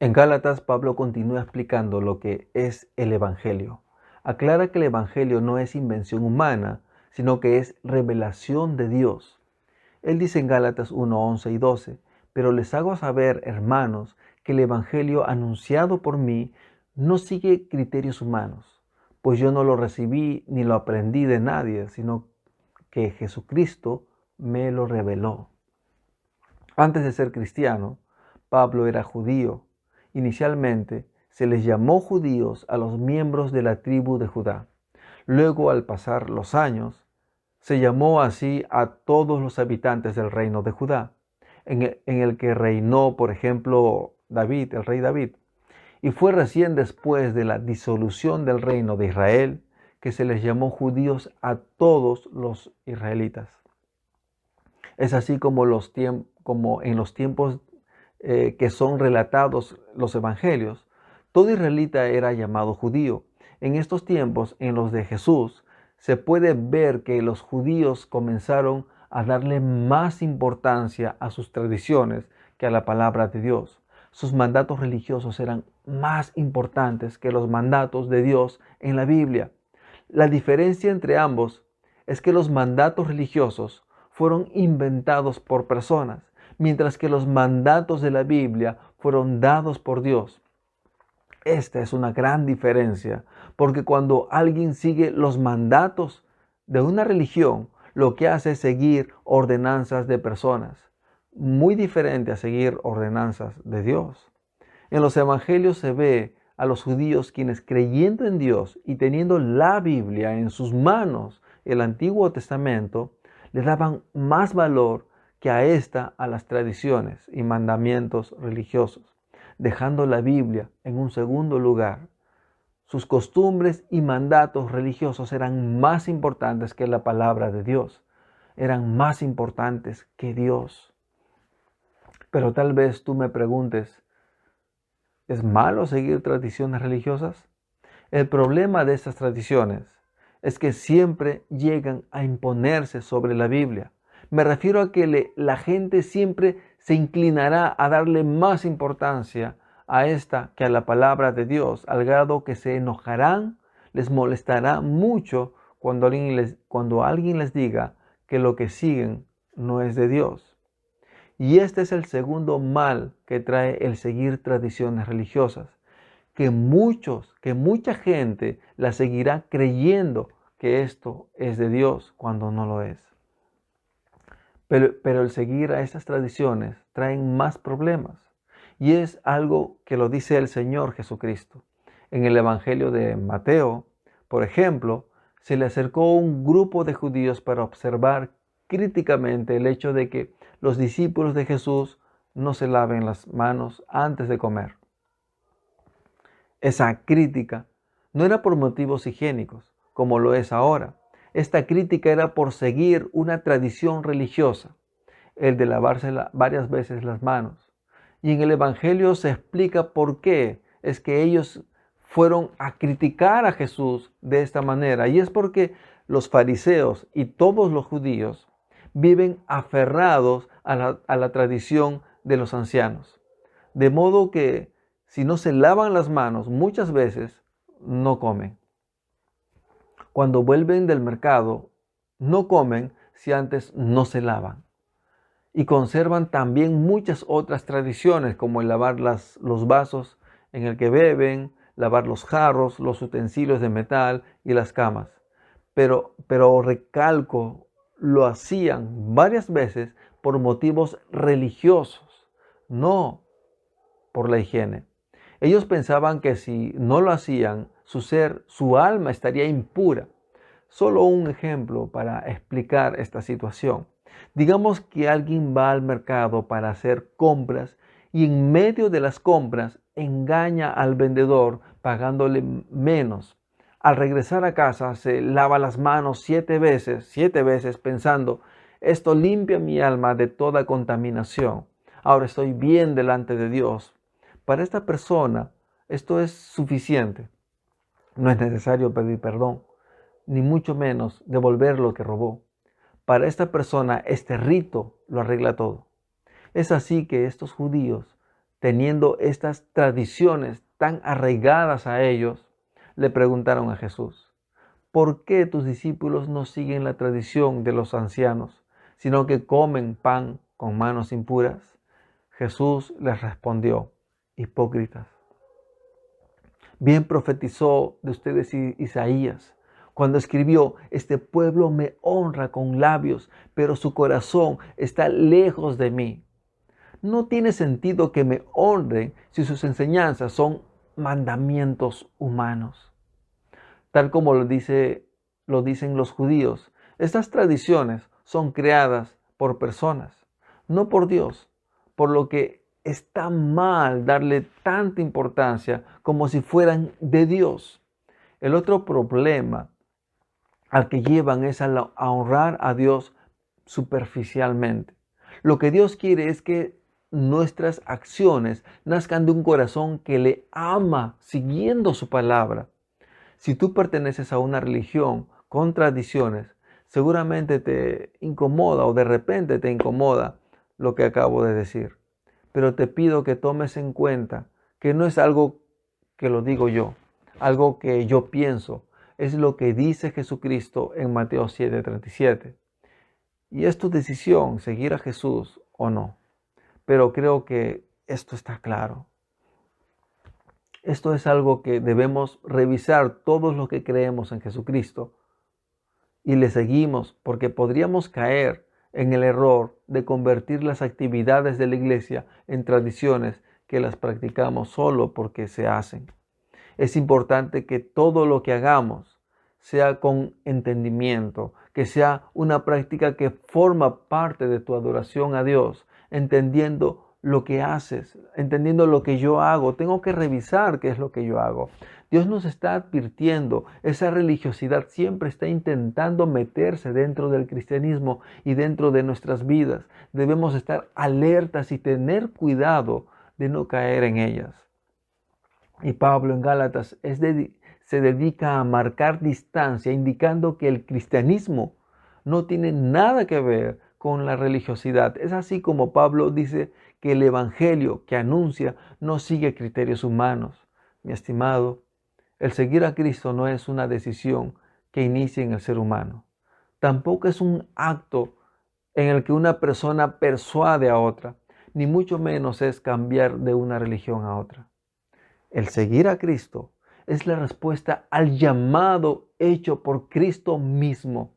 En Gálatas, Pablo continúa explicando lo que es el Evangelio. Aclara que el Evangelio no es invención humana, sino que es revelación de Dios. Él dice en Gálatas 1, 11 y 12, pero les hago saber, hermanos, que el Evangelio anunciado por mí no sigue criterios humanos, pues yo no lo recibí ni lo aprendí de nadie, sino que Jesucristo me lo reveló. Antes de ser cristiano, Pablo era judío. Inicialmente se les llamó judíos a los miembros de la tribu de Judá. Luego, al pasar los años, se llamó así a todos los habitantes del reino de Judá, en el que reinó, por ejemplo, David, el rey David. Y fue recién después de la disolución del reino de Israel que se les llamó judíos a todos los israelitas. Es así como en los tiempos que son relatados los evangelios, todo israelita era llamado judío. En estos tiempos, en los de Jesús, se puede ver que los judíos comenzaron a darle más importancia a sus tradiciones que a la palabra de Dios. Sus mandatos religiosos eran más importantes que los mandatos de Dios en la Biblia. La diferencia entre ambos es que los mandatos religiosos fueron inventados por personas, mientras que los mandatos de la Biblia fueron dados por Dios. Esta es una gran diferencia, porque cuando alguien sigue los mandatos de una religión, lo que hace es seguir ordenanzas de personas, muy diferente a seguir ordenanzas de Dios. En los evangelios se ve a los judíos quienes, creyendo en Dios y teniendo la Biblia en sus manos, el Antiguo Testamento, le daban más valor que a las tradiciones y mandamientos religiosos, dejando la Biblia en un segundo lugar. Sus costumbres y mandatos religiosos eran más importantes que la palabra de Dios, eran más importantes que Dios. Pero tal vez tú me preguntes, ¿es malo seguir tradiciones religiosas? El problema de estas tradiciones es que siempre llegan a imponerse sobre la Biblia. Me refiero a que la gente siempre se inclinará a darle más importancia a esta que a la palabra de Dios, al grado que se enojarán, les molestará mucho cuando alguien les diga que lo que siguen no es de Dios. Y este es el segundo mal que trae el seguir tradiciones religiosas, que mucha gente la seguirá creyendo que esto es de Dios cuando no lo es. Pero el seguir a estas tradiciones traen más problemas. Y es algo que lo dice el Señor Jesucristo. En el Evangelio de Mateo, por ejemplo, se le acercó un grupo de judíos para observar críticamente el hecho de que los discípulos de Jesús no se laven las manos antes de comer. Esa crítica no era por motivos higiénicos, como lo es ahora. Esta crítica era por seguir una tradición religiosa, el de lavarse varias veces las manos. Y en el Evangelio se explica por qué es que ellos fueron a criticar a Jesús de esta manera. Y es porque los fariseos y todos los judíos viven aferrados a la tradición de los ancianos. De modo que si no se lavan las manos, muchas veces no comen. Cuando vuelven del mercado, no comen si antes no se lavan. Y conservan también muchas otras tradiciones, como el lavar los vasos en el que beben, lavar los jarros, los utensilios de metal y las camas. Pero recalco, lo hacían varias veces por motivos religiosos, no por la higiene. Ellos pensaban que si no lo hacían, su alma estaría impura. Solo un ejemplo para explicar esta situación. Digamos que alguien va al mercado para hacer compras y en medio de las compras engaña al vendedor pagándole menos. Al regresar a casa se lava las manos 7 veces pensando, esto limpia mi alma de toda contaminación. Ahora estoy bien delante de Dios. Para esta persona esto es suficiente. No es necesario pedir perdón, ni mucho menos devolver lo que robó. Para esta persona este rito lo arregla todo. Es así que estos judíos teniendo estas tradiciones tan arraigadas a ellos, le preguntaron a Jesús: ¿por qué tus discípulos no siguen la tradición de los ancianos, sino que comen pan con manos impuras? Jesús les respondió: hipócritas. Bien profetizó de ustedes Isaías, cuando escribió: este pueblo me honra con labios, pero su corazón está lejos de mí. No tiene sentido que me honren si sus enseñanzas son mandamientos humanos. Tal como lo dicen los judíos, estas tradiciones son creadas por personas, no por Dios, por lo que está mal darle tanta importancia como si fueran de Dios. El otro problema al que llevan es a honrar a Dios superficialmente. Lo que Dios quiere es que nuestras acciones nazcan de un corazón que le ama siguiendo su palabra. Si tú perteneces a una religión con tradiciones, seguramente te incomoda o de repente te incomoda lo que acabo de decir. Pero te pido que tomes en cuenta que no es algo que lo digo yo, algo que yo pienso, es lo que dice Jesucristo en Mateo 7:37. Y es tu decisión seguir a Jesús o no. Pero creo que esto está claro. Esto es algo que debemos revisar todos los que creemos en Jesucristo y le seguimos, porque podríamos caer en el error de convertir las actividades de la iglesia en tradiciones que las practicamos solo porque se hacen. Es importante que todo lo que hagamos sea con entendimiento, que sea una práctica que forma parte de tu adoración a Dios, entendiendo lo que haces, entendiendo lo que yo hago. Tengo que revisar qué es lo que yo hago. Dios nos está advirtiendo. Esa religiosidad siempre está intentando meterse dentro del cristianismo y dentro de nuestras vidas. Debemos estar alertas y tener cuidado de no caer en ellas. Y Pablo en Gálatas se dedica a marcar distancia, indicando que el cristianismo no tiene nada que ver con la religiosidad. Es así como Pablo dice que el evangelio que anuncia no sigue criterios humanos. Mi estimado, el seguir a Cristo no es una decisión que inicie en el ser humano. Tampoco es un acto en el que una persona persuade a otra, ni mucho menos es cambiar de una religión a otra. El seguir a Cristo es la respuesta al llamado hecho por Cristo mismo,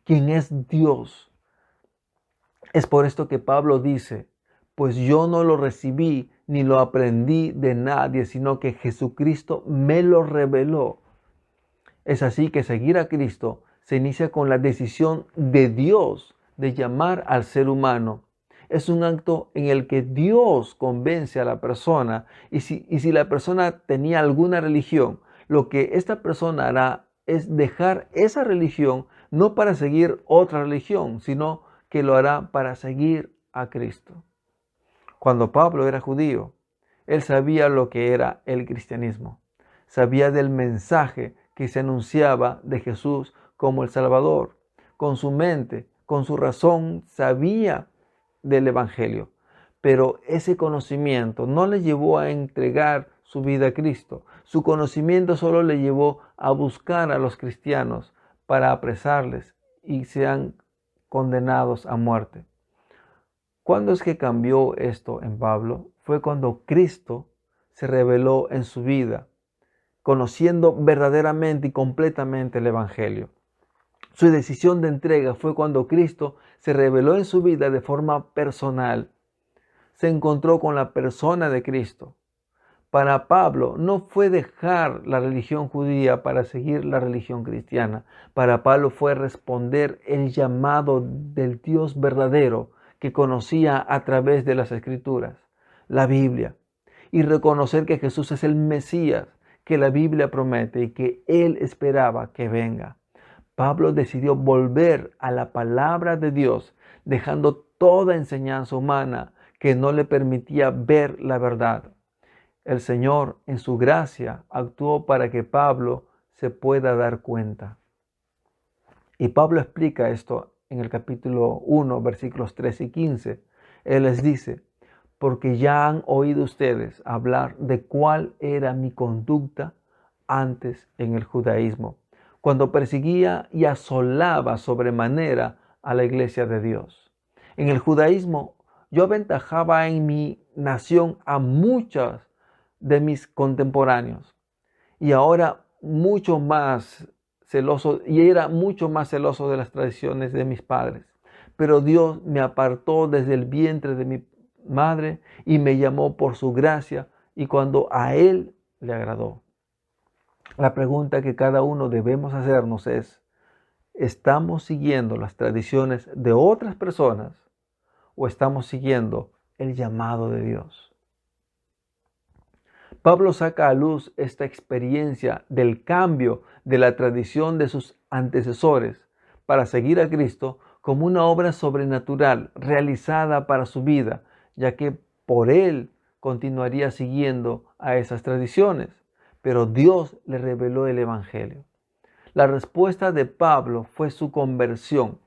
quien es Dios. Es por esto que Pablo dice: pues yo no lo recibí ni lo aprendí de nadie, sino que Jesucristo me lo reveló. Es así que seguir a Cristo se inicia con la decisión de Dios de llamar al ser humano. Es un acto en el que Dios convence a la persona, y si la persona tenía alguna religión, lo que esta persona hará es dejar esa religión, no para seguir otra religión, sino que lo hará para seguir a Cristo. Cuando Pablo era judío, él sabía lo que era el cristianismo. Sabía del mensaje que se anunciaba de Jesús como el Salvador. Con su mente, con su razón, sabía del Evangelio. Pero ese conocimiento no le llevó a entregar su vida a Cristo. Su conocimiento solo le llevó a buscar a los cristianos para apresarles y sean condenados a muerte. ¿Cuándo es que cambió esto en Pablo? Fue cuando Cristo se reveló en su vida, conociendo verdaderamente y completamente el Evangelio. Su decisión de entrega fue cuando Cristo se reveló en su vida de forma personal. Se encontró con la persona de Cristo. Para Pablo no fue dejar la religión judía para seguir la religión cristiana. Para Pablo fue responder el llamado del Dios verdadero que conocía a través de las Escrituras, la Biblia, y reconocer que Jesús es el Mesías que la Biblia promete y que él esperaba que venga. Pablo decidió volver a la palabra de Dios, dejando toda enseñanza humana que no le permitía ver la verdad. El Señor, en su gracia, actuó para que Pablo se pueda dar cuenta. Y Pablo explica esto en el capítulo 1, versículos 13 y 15. Él les dice: porque ya han oído ustedes hablar de cuál era mi conducta antes en el judaísmo, cuando perseguía y asolaba sobremanera a la iglesia de Dios. En el judaísmo yo aventajaba en mi nación a muchos de mis contemporáneos y ahora mucho más celoso, y era mucho más celoso de las tradiciones de mis padres. Pero Dios me apartó desde el vientre de mi madre y me llamó por su gracia y cuando a Él le agradó. La pregunta que cada uno debemos hacernos es, ¿estamos siguiendo las tradiciones de otras personas o estamos siguiendo el llamado de Dios? Pablo saca a luz esta experiencia del cambio de la tradición de sus antecesores para seguir a Cristo como una obra sobrenatural realizada para su vida, ya que por él continuaría siguiendo a esas tradiciones. Pero Dios le reveló el Evangelio. La respuesta de Pablo fue su conversión,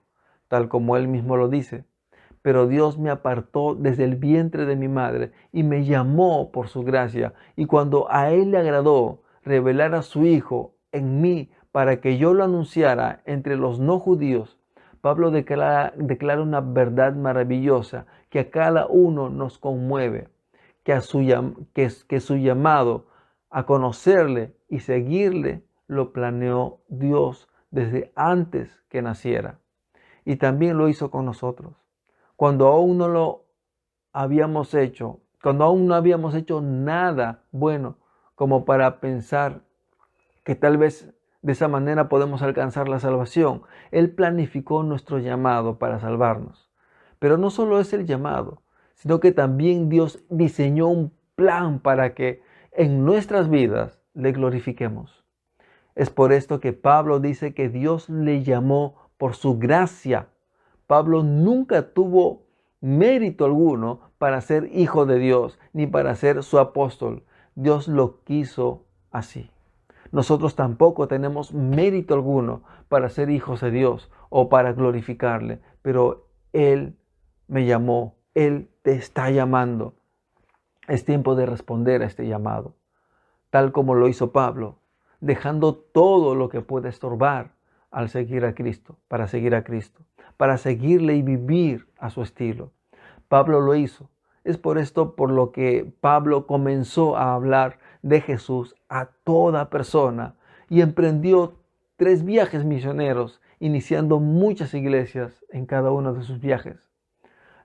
tal como él mismo lo dice. Pero Dios me apartó desde el vientre de mi madre y me llamó por su gracia. Y cuando a Él le agradó revelar a su Hijo en mí para que yo lo anunciara entre los no judíos, Pablo declara una verdad maravillosa que a cada uno nos conmueve, que su llamado a conocerle y seguirle lo planeó Dios desde antes que naciera. Y también lo hizo con nosotros. Cuando aún no lo habíamos hecho, cuando aún no habíamos hecho nada bueno como para pensar que tal vez de esa manera podemos alcanzar la salvación, Él planificó nuestro llamado para salvarnos. Pero no solo es el llamado, sino que también Dios diseñó un plan para que en nuestras vidas le glorifiquemos. Es por esto que Pablo dice que Dios le llamó por su gracia. Pablo nunca tuvo mérito alguno para ser hijo de Dios, ni para ser su apóstol. Dios lo quiso así. Nosotros tampoco tenemos mérito alguno para ser hijos de Dios o para glorificarle, pero Él me llamó, Él te está llamando. Es tiempo de responder a este llamado, tal como lo hizo Pablo, dejando todo lo que puede estorbar al seguir a Cristo, para seguirle y vivir a su estilo. Pablo lo hizo. Es por esto por lo que Pablo comenzó a hablar de Jesús a toda persona y emprendió 3 viajes misioneros, iniciando muchas iglesias en cada uno de sus viajes.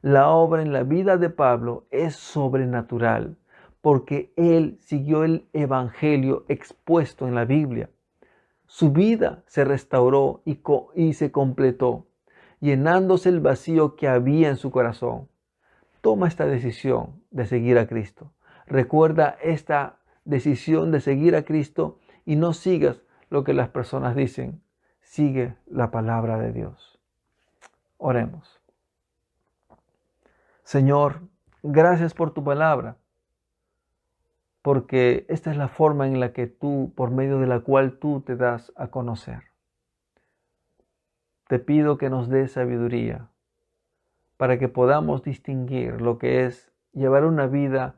La obra en la vida de Pablo es sobrenatural porque él siguió el evangelio expuesto en la Biblia. Su vida se restauró y se completó, llenándose el vacío que había en su corazón. Toma esta decisión de seguir a Cristo. Recuerda esta decisión de seguir a Cristo y no sigas lo que las personas dicen. Sigue la palabra de Dios. Oremos. Señor, gracias por tu palabra, porque esta es la forma en la que tú, por medio de la cual tú te das a conocer. Te pido que nos des sabiduría para que podamos distinguir lo que es llevar una vida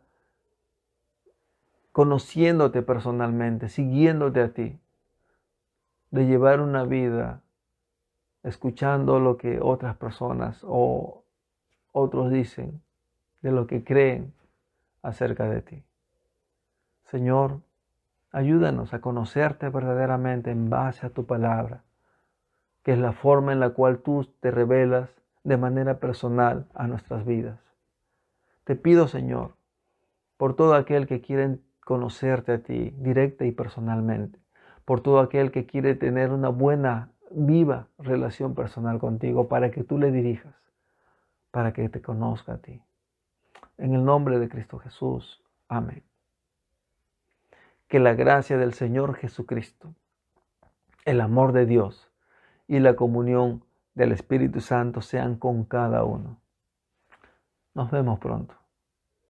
conociéndote personalmente, siguiéndote a ti, de llevar una vida escuchando lo que otras personas o otros dicen, de lo que creen acerca de ti. Señor, ayúdanos a conocerte verdaderamente en base a tu palabra, que es la forma en la cual tú te revelas de manera personal a nuestras vidas. Te pido, Señor, por todo aquel que quiere conocerte a ti directa y personalmente, por todo aquel que quiere tener una buena, viva relación personal contigo, para que tú le dirijas, para que te conozca a ti. En el nombre de Cristo Jesús. Amén. Que la gracia del Señor Jesucristo, el amor de Dios y la comunión del Espíritu Santo sean con cada uno. Nos vemos pronto.